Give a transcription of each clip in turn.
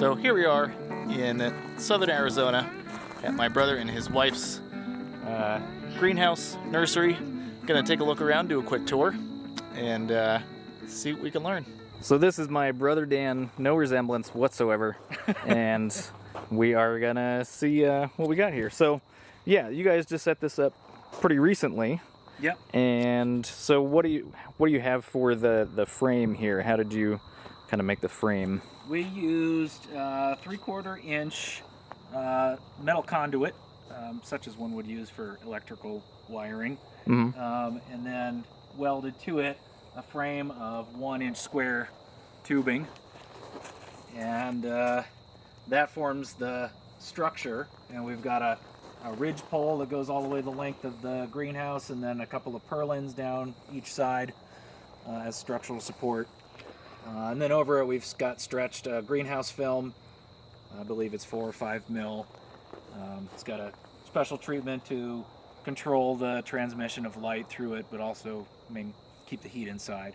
So here we are in southern Arizona at my brother and his wife's greenhouse nursery. Gonna take a look around, do a quick tour, and see what we can learn. So this is my brother Dan, no resemblance whatsoever, and we are gonna see what we got here. So yeah, you guys just set this up pretty recently. Yep. And so what do you have for the frame here? How did you kind of make the frame? We used 3/4 inch metal conduit, such as one would use for electrical wiring, and then welded to it a frame of 1 inch square tubing, and that forms the structure. And we've got a ridge pole that goes all the way the length of the greenhouse, and then a couple of purlins down each side as structural support. And then over it we've got stretched greenhouse film. I believe it's 4 or 5 mil. It's got a special treatment to control the transmission of light through it, but also keep the heat inside.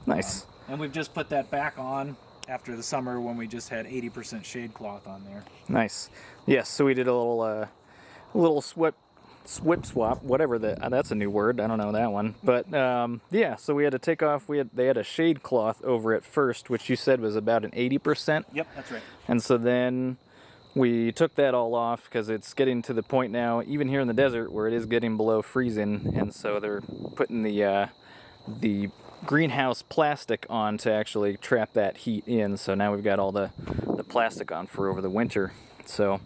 Nice. And we've just put that back on after the summer when we just had 80% shade cloth on there. Nice. Yes, so we did a little swip swap, whatever that's a new word, I don't know that one, but yeah, so we had to take off, they had a shade cloth over it first, which you said was about an 80%. Yep, that's right. And so then we took that all off because it's getting to the point now, even here in the desert, where it is getting below freezing, and so they're putting the greenhouse plastic on to actually trap that heat in. So now we've got all the plastic on for over the winter. So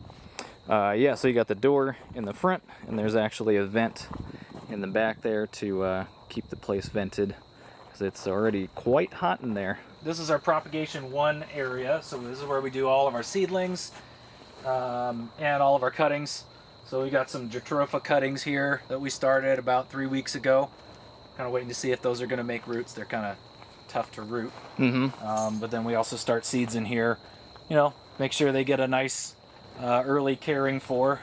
yeah, so you got the door in the front, and there's actually a vent in the back there to keep the place vented, because it's already quite hot in there. This is our propagation 1 area, so this is where we do all of our seedlings and all of our cuttings. So we got some jatropha cuttings here that we started about 3 weeks ago. Kind of waiting to see if those are going to make roots. They're kind of tough to root. But then we also start seeds in here. Make sure they get a nice early caring for,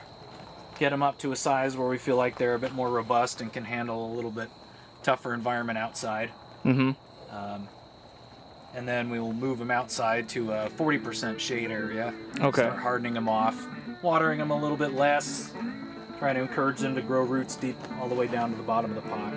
get them up to a size where we feel like they're a bit more robust and can handle a little bit tougher environment outside. And then we will move them outside to a 40% shade area. Okay. Start hardening them off, watering them a little bit less, trying to encourage them to grow roots deep all the way down to the bottom of the pot.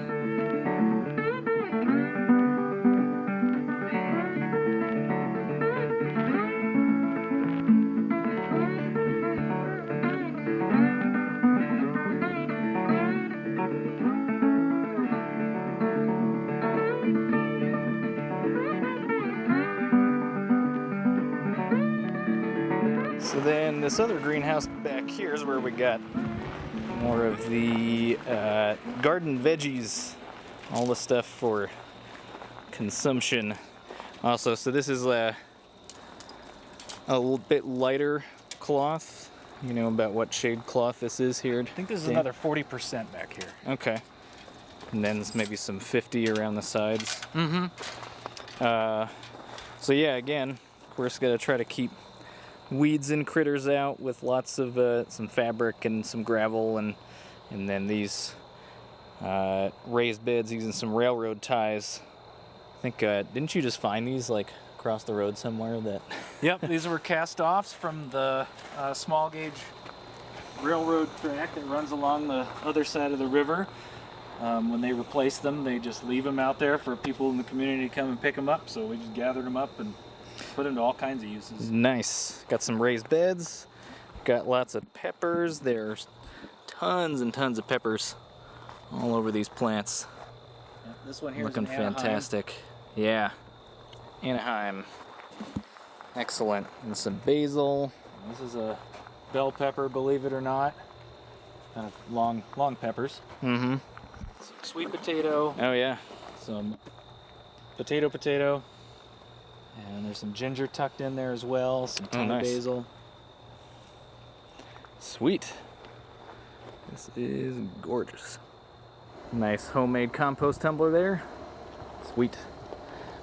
So then this other greenhouse back here is where we got more of the garden veggies, all the stuff for consumption. Also, so this is a little bit lighter cloth. You know about what shade cloth this is here? I think this is another 40% back here. Okay. And then there's maybe some 50 around the sides. So yeah, again, of course, got to try to keep weeds and critters out with lots of some fabric and some gravel, and then these raised beds using some railroad ties. I think didn't you just find these like across the road somewhere? That Yep, these were cast-offs from the small gauge railroad track that runs along the other side of the river. When they replace them, they just leave them out there for people in the community to come and pick them up. So we just gathered them up and put them to all kinds of uses. Nice. Got some raised beds. Got lots of peppers. There's tons and tons of peppers all over these plants. Yeah, this one here looking is Anaheim. Fantastic. Yeah, Anaheim. Excellent. And some basil. This is a bell pepper, believe it or not. Kind of long peppers. Some sweet potato. Oh yeah. Some potato. And there's some ginger tucked in there as well. Some tiny basil. Sweet. This is gorgeous. Nice homemade compost tumbler there. Sweet.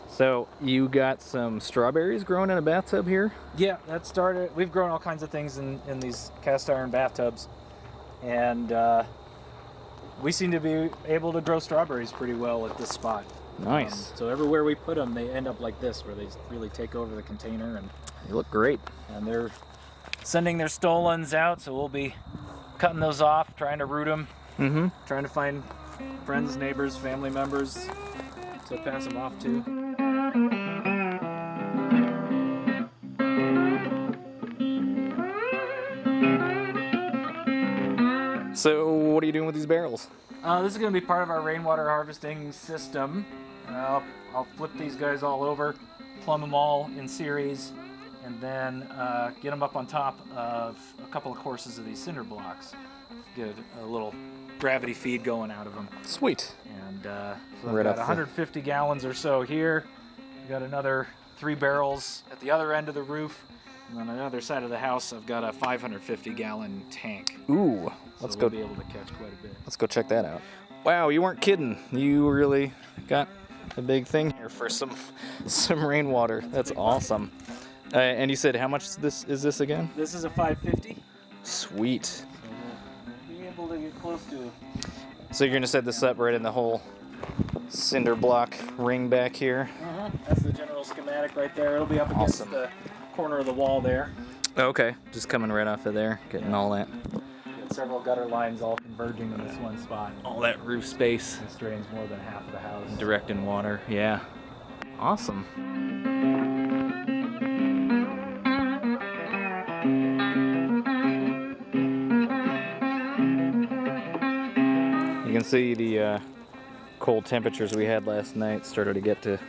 So you got some strawberries growing in a bathtub here? Yeah, that started. We've grown all kinds of things in these cast iron bathtubs, and we seem to be able to grow strawberries pretty well at this spot. Nice. So everywhere we put them, they end up like this, where they really take over the container, and They look great. they're sending their stolons out. So we'll be cutting those off, trying to root them, trying to find friends, neighbors, family members to pass them off to. So what are you doing with these barrels? This is going to be part of our rainwater harvesting system. I'll flip these guys all over, plumb them all in series, and then get them up on top of a couple of courses of these cinder blocks. Get a little gravity feed going out of them. Sweet. And so I've Right got off the- 150 gallons or so here. We've got another 3 barrels at the other end of the roof. And on the other side of the house, I've got a 550-gallon tank. Ooh, So let's we'll go. be able to catch quite a bit. Let's go check that out. Wow, you weren't kidding. You really got a big thing here for some rainwater. That's awesome. And you said how much is this again? This is a 550. Sweet. So we'll be able to get close to it. So you're gonna set this up right in the whole cinder block ring back here. That's the general schematic right there. It'll be up against Awesome. the corner of the wall there. Okay, just coming right off of there, getting all that Got several gutter lines all converging in this one spot. all that roof space, This drains more than half of the house. direct in water. Yeah, awesome. You can see the cold temperatures we had last night started to get to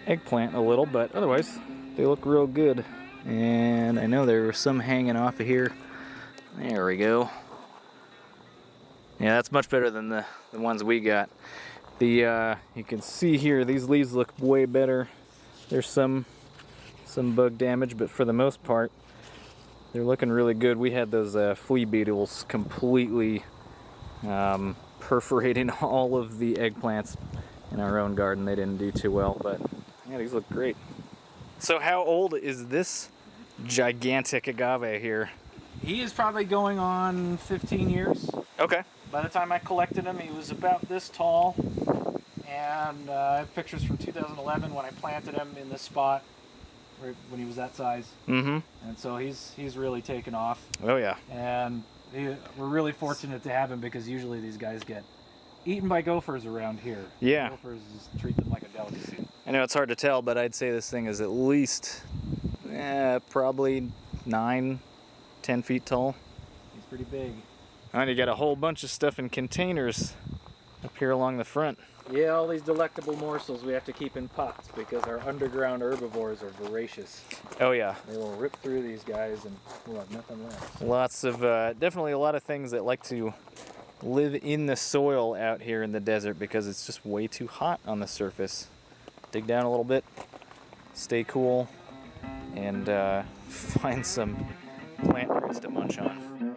eggplant a little, but otherwise they look real good. And I know there were some hanging off of here. There we go. Yeah, that's much better than the ones we got. You can see here these leaves look way better. There's some bug damage, but for the most part they're looking really good. We had those flea beetles completely perforating all of the eggplants in our own garden. They didn't do too well, but yeah, these look great. So how old is this gigantic agave here? He is probably going on 15 years. Okay. By the time I collected him, he was about this tall. And I have pictures from 2011 when I planted him in this spot, right when he was that size. Mm-hmm. And so he's really taken off. Oh yeah. And we're really fortunate to have him, because usually these guys get eaten by gophers around here. Yeah. Gophers just treat them like a delicacy. I know it's hard to tell, but I'd say this thing is at least probably 9-10 feet tall. He's pretty big. And you got a whole bunch of stuff in containers up here along the front. Yeah, all these delectable morsels we have to keep in pots, because our underground herbivores are voracious. Oh yeah. They will rip through these guys and we'll have nothing left. Lots of, definitely a lot of things that like to live in the soil out here in the desert because it's just way too hot on the surface. Dig down a little bit, stay cool, and find some plant roots to munch on.